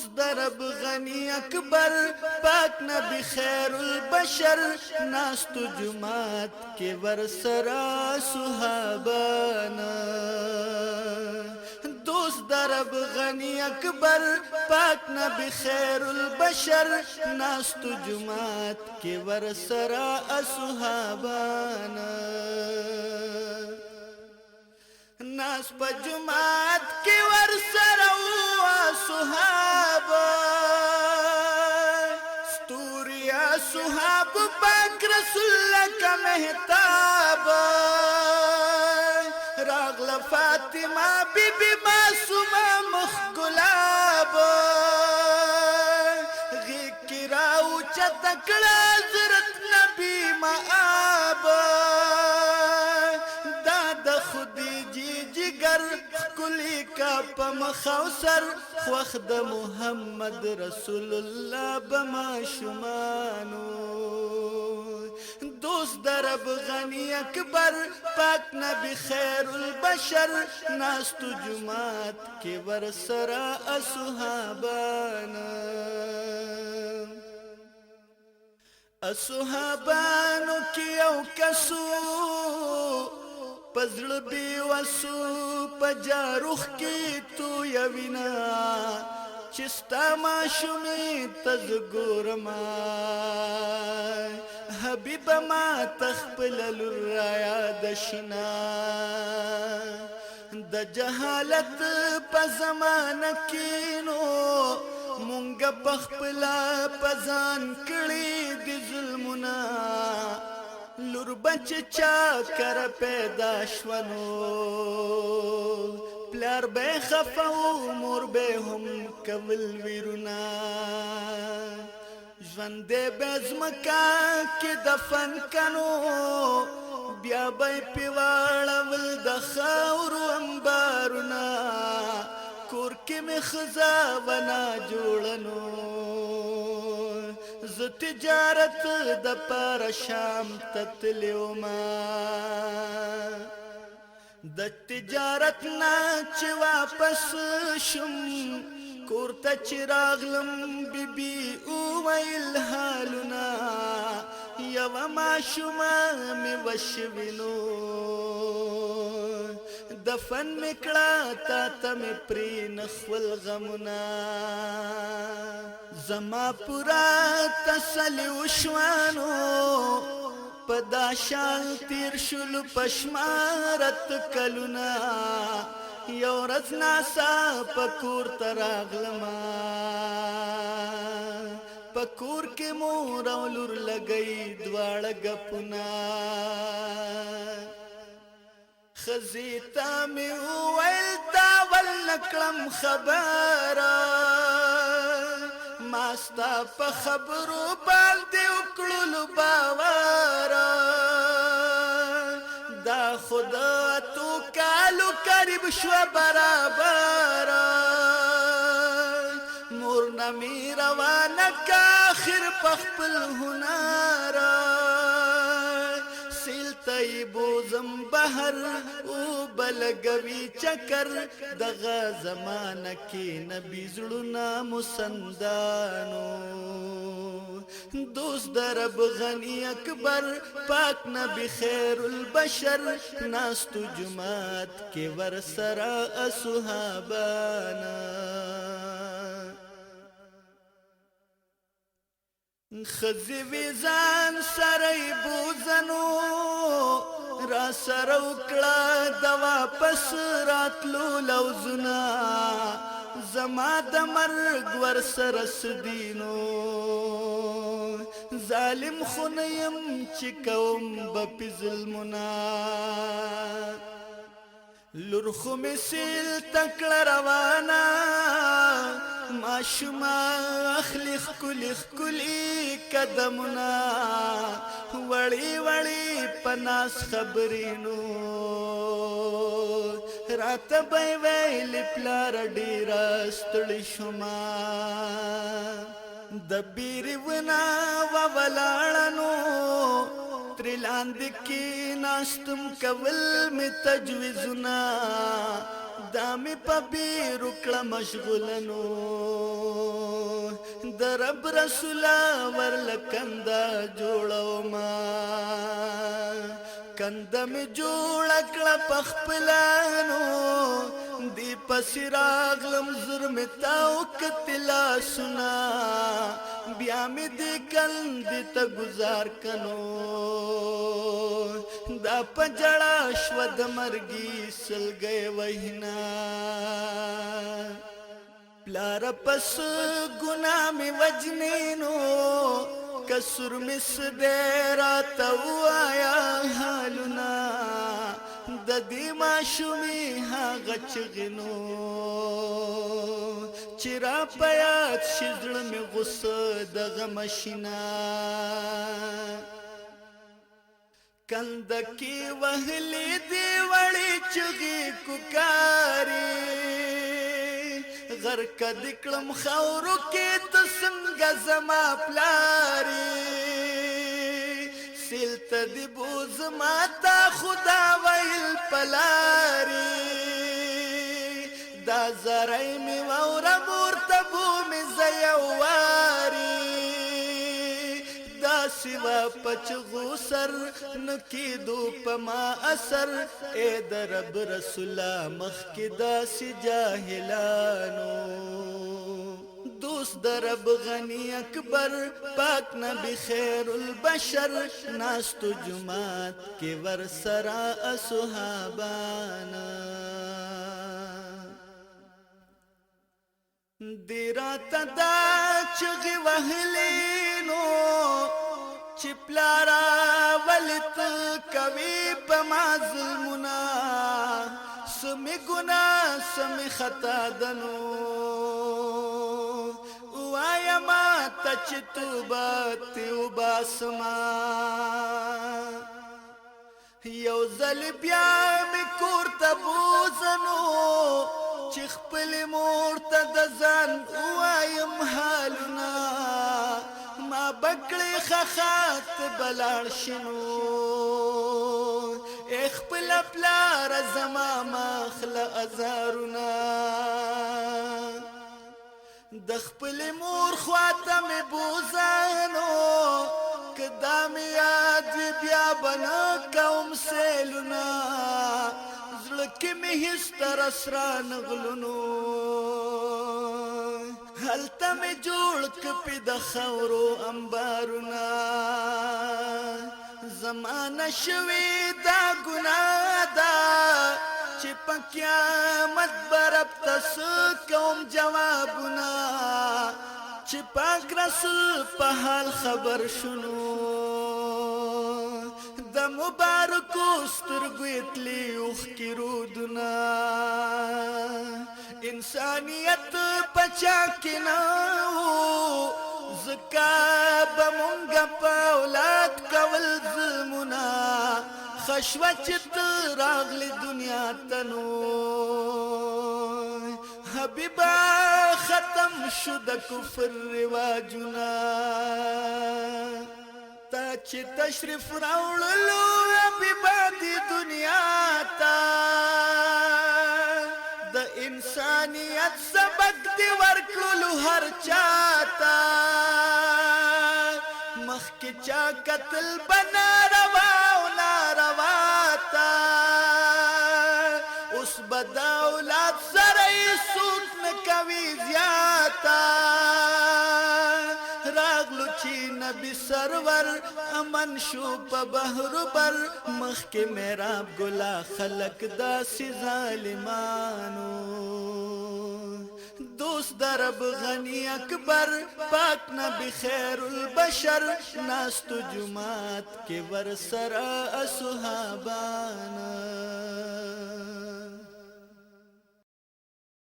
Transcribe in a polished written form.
دوست در رب غنی اکبر پاک نبی خیر البشر ناستو جماعت کے ورسرا صحابانا دوست در رب غنی اکبر پاک نبی خیر البشر ناستو جماعت کے ورسرا صحابانا ناس پا جماعت کی ورسرا صحابا ستوریا صحاب پاک رسول کا محتاب راغل فاطمہ بی بی معصومہ مخگلاب غیق کی راو چتکڑا زرت نبی معاب کلی کا پم خوسر وخد محمد رسول اللہ بما شمانو دوست در رب غنی اکبر پاک نبی خیر البشر ناستو جماعت کے ورسرا اصحابانا اصحابانو کی او کسو پزړ بی وسو پجاروخ کی تو یوینا چستا ما شمی تزګور ما حبیب ما تخپل لرایا دشنا د جهالت په زمانه کینو مونږ بخپل پزان کړي د ظلمنا لور بچ چا کر پیدا شونو پلار به خفاو مور به هم کول ویرونا ژوند به زمکا کې دفن کنو بیا به پیواړول د خاور انبارنا کور کې مخزا ونا جوړنو ز تجارت د پر شام تتلیو ما د تجارت نا چې واپس شم کور ته چراغلم بیبي او ویل حالنا یو ما شوما می وشوینو دفن مکړه تا تم پری نخول غمنا زما پورا تسلی وشوانو پدا شان تیر شل پشمارت کلونا یو رز ناسا پکور تراغلما پکور کې مور او لور لګئی دواړه گپنا خزیتا می ویل تا ول نکړم خبره ماستا په خبرو باندې وکړلو باور دا خدا تو کالو قریب شو برابر مور نمی روانه کا آخر پخپل هنر سیل طیبوزم بحر او بلگوی چکر دغا زمانه کی نبی زړونه مسندانو دوست در رب غنی اکبر پاک نبی خیر البشر ناستو جماعت کے ورسرا اصحابانا خزی ویزان سرائی بوزنو را سرو کلا دوا پس راتلو لوزنا زما د مرگ ورسرس دینو ظالم خونیم چکوم بپی ظلمنا لرخو مسیل تکل روانا ماشما اخلی خکلی خکلی قدمنا وڑی وڑی پناس خبرینو رات بای ویلی پلار ډیر ستړي شما د بیرونه ولاړنو ترلاند کی ناستم کول می تجویزنا دامی پا بیرو کلا مشغولنو رب رسولا ورلکندا جوړو ما کندم جوړ کړه پخپلانو دی پسراغلم ظلم تاو کتلا سنا بیا می دی کند ته گزار کنو دا پجړا شو د مرګي سلګي وینا پلار پس ګنا می وجنینو کسر مس دیرا توایا حالنا د دې ماشومي هغه چغنو چیرې پیات شزړ می غصه د غمشنا کند کی وهلی دی وړي چغي کوکاری غر کدکلم خورو کې تسنګ زما پلاری سلت دی بوز ماتا خدا ویل پلاری دا زرای می وور مرتبو می زیواری دا سوا پچغو سر نکی دو پما اثر اے درب رسولا مخ کی دا سی جاہلانو دوست درب غنی اکبر پاک نبی خیر البشر ناستو جماعت کے ورسرا اصحابانا دیرا تدا چغی وحلینو چپلارا ولت کوي پما ظلمنا سمی گنا سمی خطا دنو وایا ما تچ توبت وباسما یو زل بیا می کور تبوزنو چې خپل مور ته د ځان وایم حالنا ما بکړې خخات بلار شنو خپل پلار زما مخل ازارنا د خپل مور خواته مې بوزانو کدا مې یاد بیا بنا کوم سیلنا زړه کې مې هیڅ تر اسران غلونو هلته مې جوړ کپې د خاورو انبارونه زمانه شوې دا ګناه ده چې په قیامت به رب ته څه کوم جوابونه چې پاک رسول په حال خبر شنو د مبارکو سترګو تلې اوښکې رودونه انسانیت پچا کې نه و ځکه به مونږ په اولاد کول ظلمونه خشوه چې ته راغلې دنیا ته نو حبیبا ختم شو د کفر رواجونه تا چې تشریف راوړلو حبیبا دې دنیا ته د انسانیت سبق دی ورکړلو هر چاته مخکې چا قتل بنا روا او ناروا تا اوس به د اولاد سره یې څوک نه کوي زیاته راغلو چې نبی سرور امن شو په بحر بر مخکې محراب ګلا خلق داسې ظالمانو دوست درب غنی اکبر پاک نبی خیر البشر ناستو جماعت کے ورسرا اصحابانا